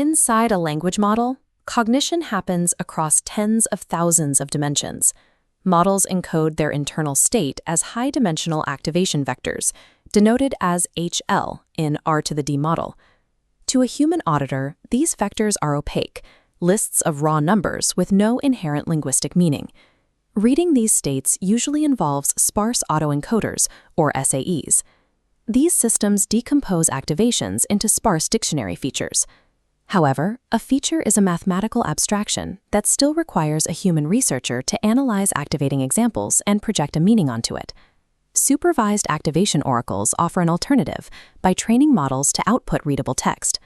Inside a language model, cognition happens across tens of thousands of dimensions. Models encode their internal state as high-dimensional activation vectors, denoted as HL in R to the D model. To a human auditor, these vectors are opaque, lists of raw numbers with no inherent linguistic meaning. Reading these states usually involves sparse autoencoders, or SAEs. These systems decompose activations into sparse dictionary features. However, a feature is a mathematical abstraction that still requires a human researcher to analyze activating examples and project a meaning onto it. Supervised activation oracles offer an alternative by training models to output readable text.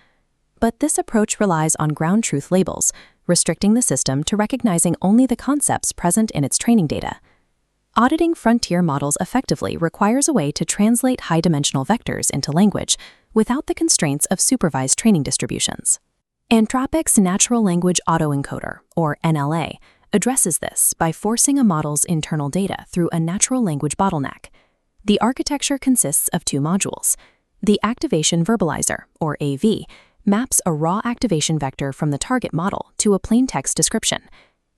But this approach relies on ground truth labels, restricting the system to recognizing only the concepts present in its training data. Auditing frontier models effectively requires a way to translate high-dimensional vectors into language without the constraints of supervised training distributions. Anthropic's Natural Language Autoencoder, or NLA, addresses this by forcing a model's internal data through a natural language bottleneck. The architecture consists of two modules. The activation verbalizer, or AV, maps a raw activation vector from the target model to a plain text description.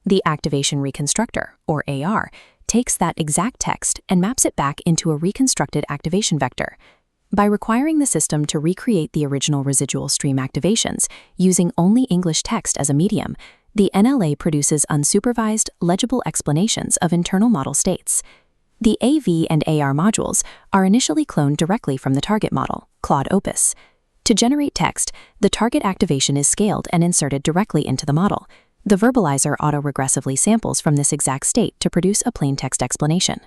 The activation reconstructor, or AR, takes that exact text and maps it back into a reconstructed activation vector. By requiring the system to recreate the original residual stream activations using only English text as a medium, the NLA produces unsupervised, legible explanations of internal model states. The AV and AR modules are initially cloned directly from the target model, Claude Opus. To generate text, the target activation is scaled and inserted directly into the model. The verbalizer autoregressively samples from this exact state to produce a plain text explanation.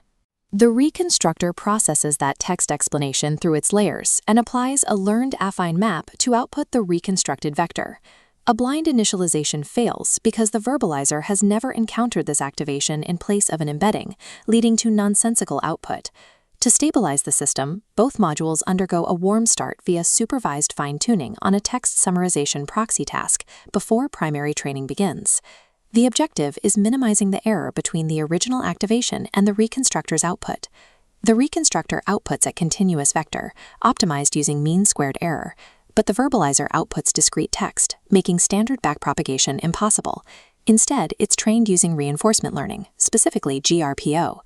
The reconstructor processes that text explanation through its layers and applies a learned affine map to output the reconstructed vector. A blind initialization fails because the verbalizer has never encountered this activation in place of an embedding, leading to nonsensical output. To stabilize the system, both modules undergo a warm start via supervised fine-tuning on a text summarization proxy task before primary training begins. The objective is minimizing the error between the original activation and the reconstructor's output. The reconstructor outputs a continuous vector, optimized using mean-squared error, but the verbalizer outputs discrete text, making standard backpropagation impossible. Instead, it's trained using reinforcement learning, specifically GRPO.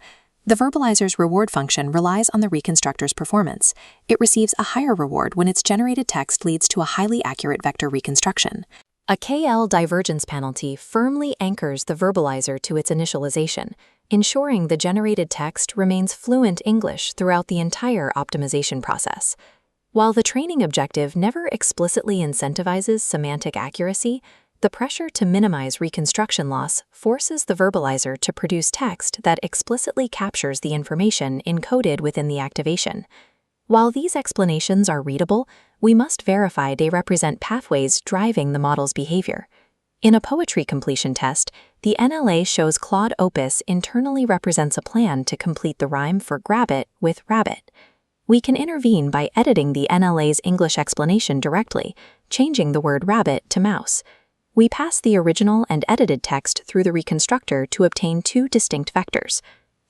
The verbalizer's reward function relies on the reconstructor's performance. It receives a higher reward when its generated text leads to a highly accurate vector reconstruction. A KL divergence penalty firmly anchors the verbalizer to its initialization, ensuring the generated text remains fluent English throughout the entire optimization process. While the training objective never explicitly incentivizes semantic accuracy, the pressure to minimize reconstruction loss forces the verbalizer to produce text that explicitly captures the information encoded within the activation. While these explanations are readable, we must verify they represent pathways driving the model's behavior. In a poetry completion test, the NLA shows Claude Opus internally represents a plan to complete the rhyme for grabbit with rabbit. We can intervene by editing the NLA's English explanation directly, changing the word rabbit to mouse. We pass the original and edited text through the reconstructor to obtain two distinct vectors.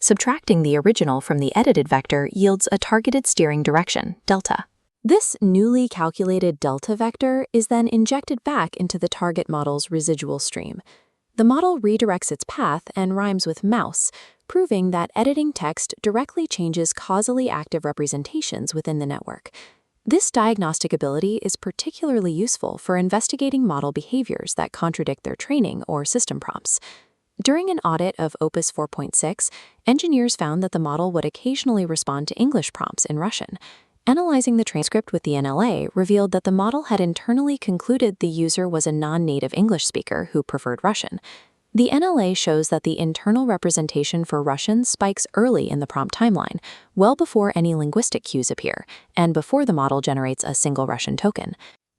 Subtracting the original from the edited vector yields a targeted steering direction, delta. This newly calculated delta vector is then injected back into the target model's residual stream. The model redirects its path and rhymes with mouse, proving that editing text directly changes causally active representations within the network. This diagnostic ability is particularly useful for investigating model behaviors that contradict their training or system prompts. During an audit of Opus 4.6, engineers found that the model would occasionally respond to English prompts in Russian. Analyzing the transcript with the NLA revealed that the model had internally concluded the user was a non-native English speaker who preferred Russian. The NLA shows that the internal representation for Russian spikes early in the prompt timeline, well before any linguistic cues appear, and before the model generates a single Russian token.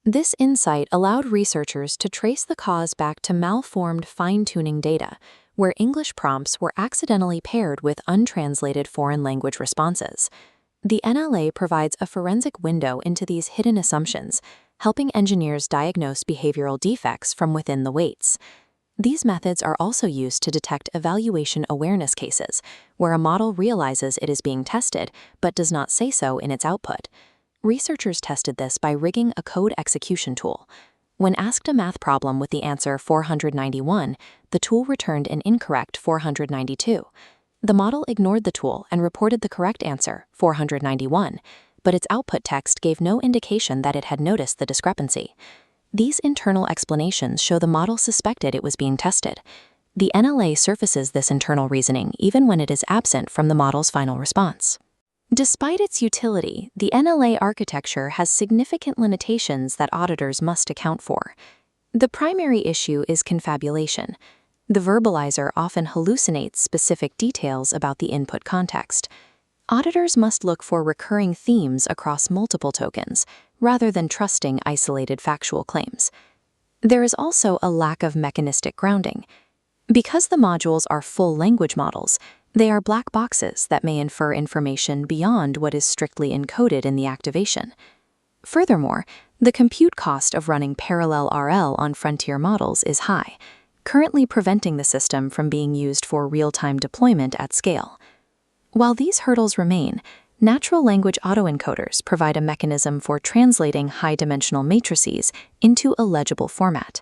This insight allowed researchers to trace the cause back to malformed fine-tuning data, where English prompts were accidentally paired with untranslated foreign language responses. The NLA provides a forensic window into these hidden assumptions, helping engineers diagnose behavioral defects from within the weights. These methods are also used to detect evaluation awareness cases, where a model realizes it is being tested but does not say so in its output. Researchers tested this by rigging a code execution tool. When asked a math problem with the answer 491, the tool returned an incorrect 492. The model ignored the tool and reported the correct answer, 491, but its output text gave no indication that it had noticed the discrepancy. These internal explanations show the model suspected it was being tested. The NLA surfaces this internal reasoning even when it is absent from the model's final response. Despite its utility, the NLA architecture has significant limitations that auditors must account for. The primary issue is confabulation. The verbalizer often hallucinates specific details about the input context. Auditors must look for recurring themes across multiple tokens, rather than trusting isolated factual claims. There is also a lack of mechanistic grounding. Because the modules are full language models, they are black boxes that may infer information beyond what is strictly encoded in the activation. Furthermore, the compute cost of running parallel RL on frontier models is high, currently preventing the system from being used for real-time deployment at scale. While these hurdles remain, natural language autoencoders provide a mechanism for translating high-dimensional matrices into a legible format.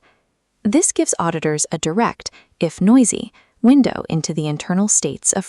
This gives auditors a direct, if noisy, window into the internal states of